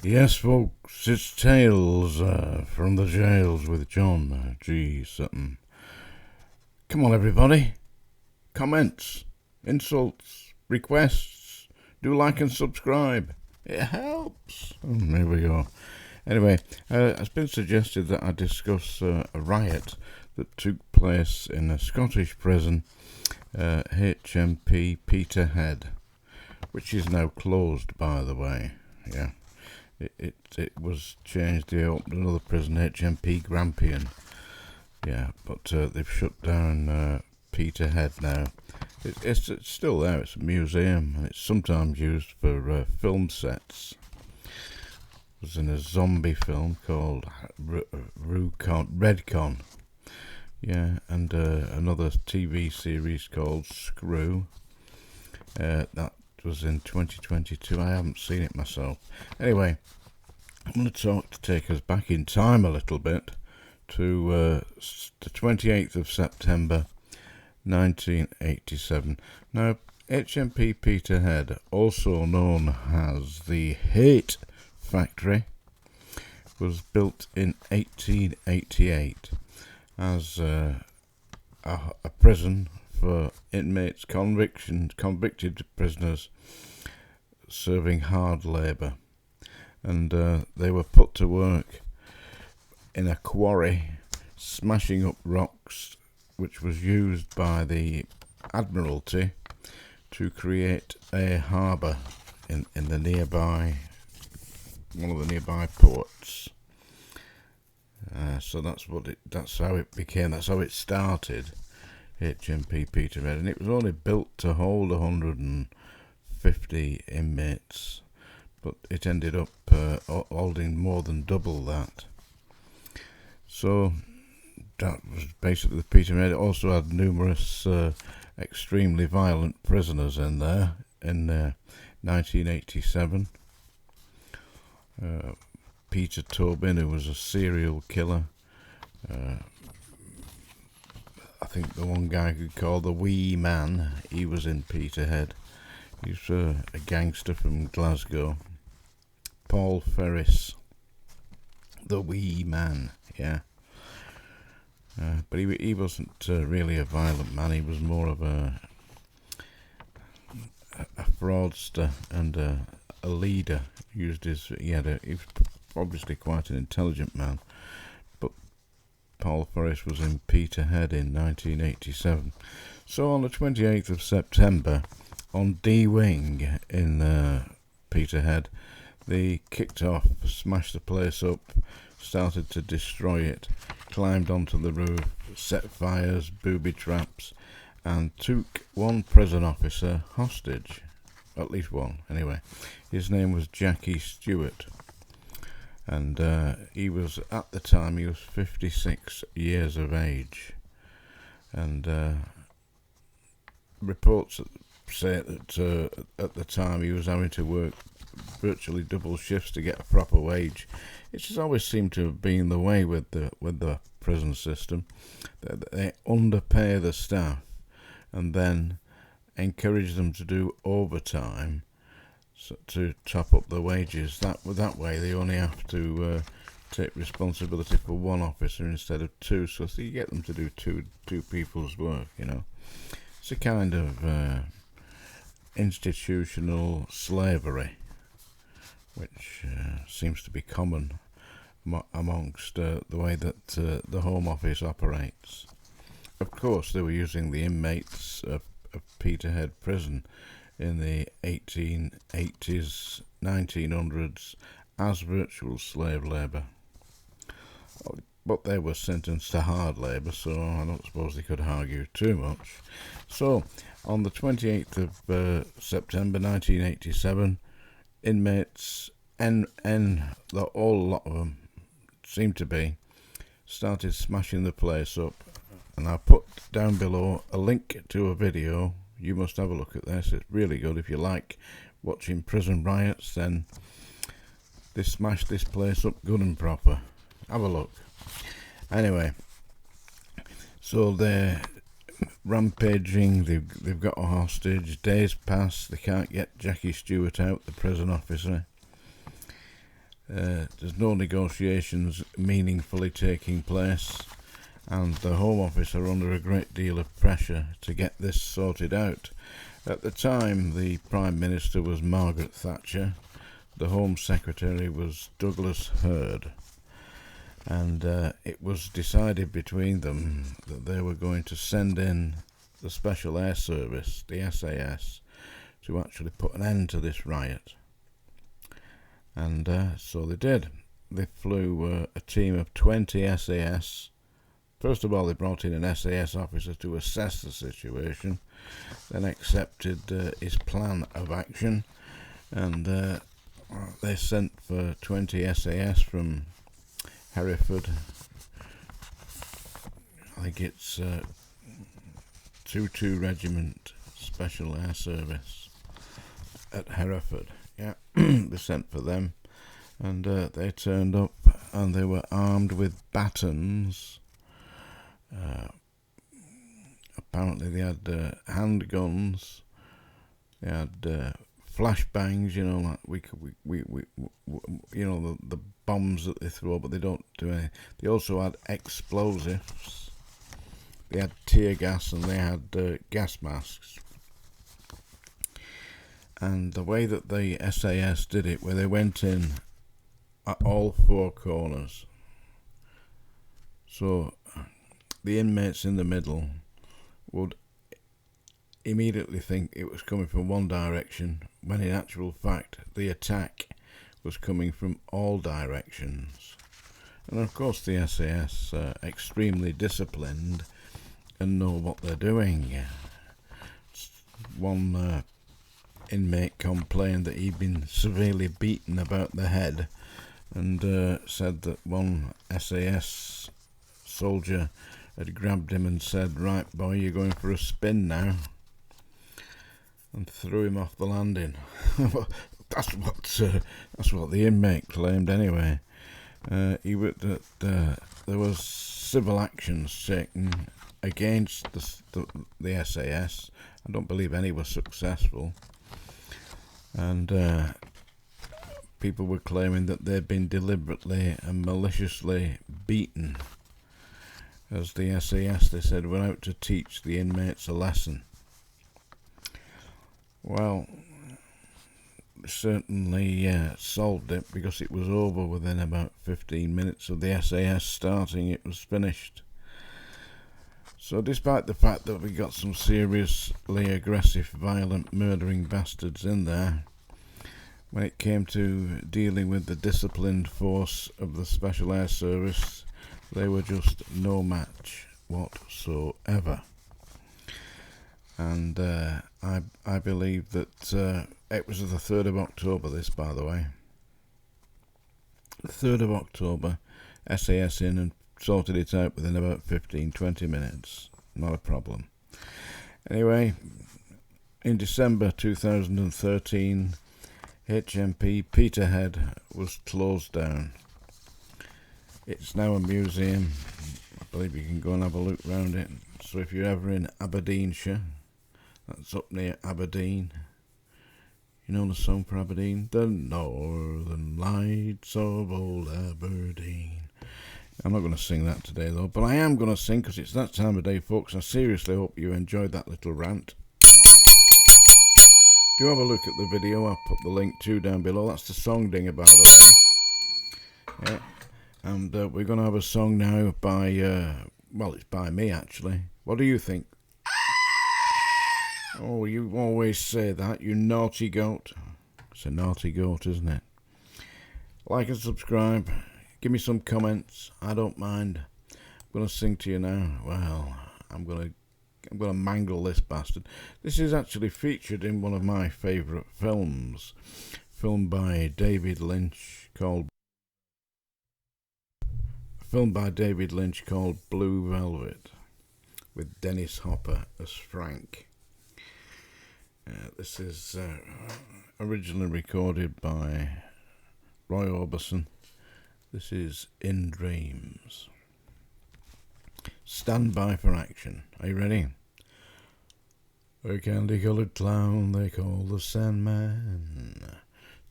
Yes, folks, it's Tales from the Jails with John G. Sutton. Come on, everybody. Comments, insults, requests. Do like and subscribe. It helps. There we go. Anyway, it's been suggested that I discuss a riot that took place in a Scottish prison, HMP Peterhead, which is now closed, by the way. Yeah. It was changed. They opened another prison, HMP Grampian. Yeah, but they've shut down Peterhead now. It's still there. It's a museum, and it's sometimes used for film sets. It was in a zombie film called Redcon. Yeah, and another TV series called Screw. That was in 2022. I haven't seen it myself. Anyway, I'm going to take us back in time a little bit to the 28th of September 1987. Now, HMP Peterhead, also known as the Hate Factory, was built in 1888 as a prison for inmates, convicted prisoners serving hard labour, and they were put to work in a quarry smashing up rocks, which was used by the Admiralty to create a harbour in the nearby, one of the nearby ports. So that's how it started, HMP Peterhead, and it was only built to hold 150 inmates, but it ended up holding more than double that. So that was basically the Peterhead. It also had numerous extremely violent prisoners in there in 1987. Peter Tobin, who was a serial killer. I think the one guy could call the Wee Man, he was in Peterhead. He's a gangster from Glasgow. Paul Ferris, the Wee Man, yeah. But he wasn't really a violent man. He was more of a fraudster and a leader. He was obviously quite an intelligent man. But Paul Ferris was in Peterhead in 1987. So on the 28th of September, on D Wing in Peterhead, they kicked off, smashed the place up, started to destroy it, climbed onto the roof, set fires, booby traps, and took one prison officer hostage. At least one, anyway. His name was Jackie Stewart, and he was 56 years of age, and reports say that at the time he was having to work virtually double shifts to get a proper wage. It just always seemed to have been the way with the prison system. They underpay the staff and then encourage them to do overtime to top up the wages. That way they only have to take responsibility for one officer instead of two, so you get them to do two people's work. It's a kind of institutional slavery, which seems to be common amongst the way that the Home Office operates. Of course, they were using the inmates of Peterhead Prison in the 1880s, 1900s as virtual slave labour. But they were sentenced to hard labour, so I don't suppose they could argue too much. So, on the 28th of September 1987, inmates, a lot of them seemed to be, started smashing the place up. And I'll put down below a link to a video. You must have a look at this. It's really good. If you like watching prison riots, then they smashed this place up good and proper. Have a look. Anyway, so they're rampaging. They've got a hostage. Days pass. They can't get Jackie Stewart out, the prison officer. there's no negotiations meaningfully taking place, and the Home Office are under a great deal of pressure to get this sorted out. At the time, the Prime Minister was Margaret Thatcher, the Home Secretary was Douglas Hurd, and it was decided between them that they were going to send in the Special Air Service, the SAS, to actually put an end to this riot. And so they did. They flew a team of 20 SAS. First of all, they brought in an SAS officer to assess the situation, then accepted his plan of action, and they sent for 20 SAS from Hereford. I think it's 2 Regiment Special Air Service at Hereford. Yeah, they sent for them, and they turned up, and they were armed with batons. Apparently, they had handguns. They had flashbangs. You know, like you know, the bombs that they throw, but they don't do anything. They also had explosives. They had tear gas, and they had gas masks. And the way that the SAS did it, where they went in at all 4 corners, so the inmates in the middle would immediately think it was coming from one direction, when in actual fact the attack was coming from all directions. And of course the SAS are extremely disciplined and know what they're doing. One inmate complained that he'd been severely beaten about the head, and said that one SAS soldier had grabbed him and said, "Right, boy, you're going for a spin now," and threw him off the landing. That's what the inmate claimed anyway. There was civil actions taken against the SAS. I don't believe any were successful, and people were claiming that they'd been deliberately and maliciously beaten, as the SAS, they said, were out to teach the inmates a lesson. Well, certainly solved it, because it was over within about 15 minutes of the SAS starting. It was finished. So despite the fact that we got some seriously aggressive, violent, murdering bastards in there, when it came to dealing with the disciplined force of the Special Air Service, they were just no match whatsoever. And I believe that it was the 3rd of October, this, by the way. The 3rd of October, SAS in and sorted it out within about 15-20 minutes. Not a problem. Anyway, in December 2013, HMP Peterhead was closed down. It's now a museum. I believe you can go and have a look round it. So if you're ever in Aberdeenshire, that's up near Aberdeen. You know the song for Aberdeen? The Northern Lights of Old Aberdeen. I'm not going to sing that today though, but I am going to sing, because it's that time of day, folks. I seriously hope you enjoyed that little rant. Do have a look at the video. I'll put the link to down below. That's the song dinger, by the way. Yeah. And we're going to have a song now by, well, it's by me actually. What do you think? Oh, you always say that, you naughty goat. It's a naughty goat, isn't it? Like and subscribe. Give me some comments. I don't mind. I'm going to sing to you now. Well, I'm going to mangle this bastard. This is actually featured in one of my favourite films. Filmed by David Lynch called Blue Velvet, with Dennis Hopper as Frank. This is originally recorded by Roy Orbison. This is In Dreams. Stand by for action. Are you ready? A candy-coloured clown they call the Sandman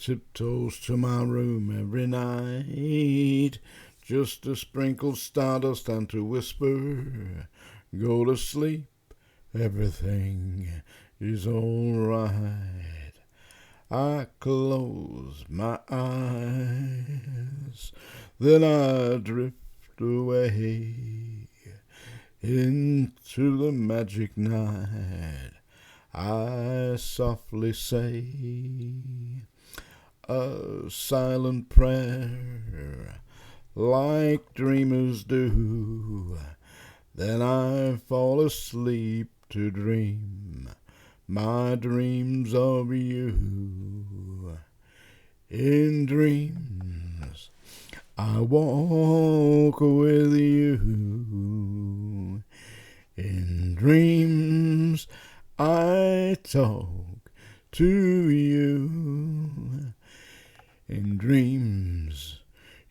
tiptoes to my room every night, just to sprinkle stardust and to whisper, go to sleep, everything is alright. I close my eyes, then I drift away into the magic night. I softly say a silent prayer, like dreamers do. Then I fall asleep to dream my dreams of you. In dreams I walk with you. In dreams I talk to you. In dreams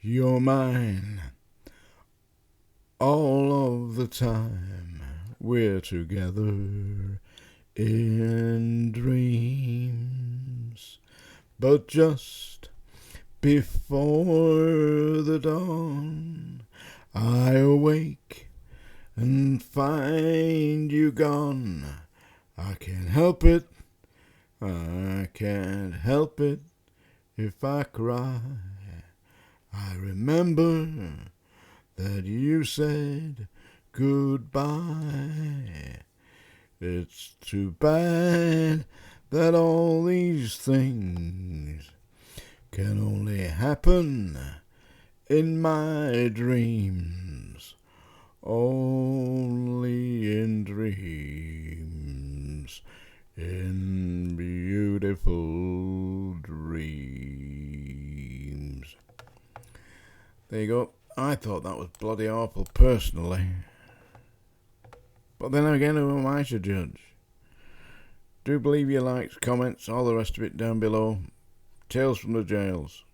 you're mine all of the time. We're together in dreams. But just before the dawn, I awake and find you gone. I can't help it, I can't help it if I cry. I remember that you said goodbye. It's too bad that all these things can only happen in my dreams. Only in dreams. In beautiful dreams. There you go. I thought that was bloody awful personally. But then again, who am I to judge? Do leave your likes, comments, all the rest of it down below. Tales from the jails.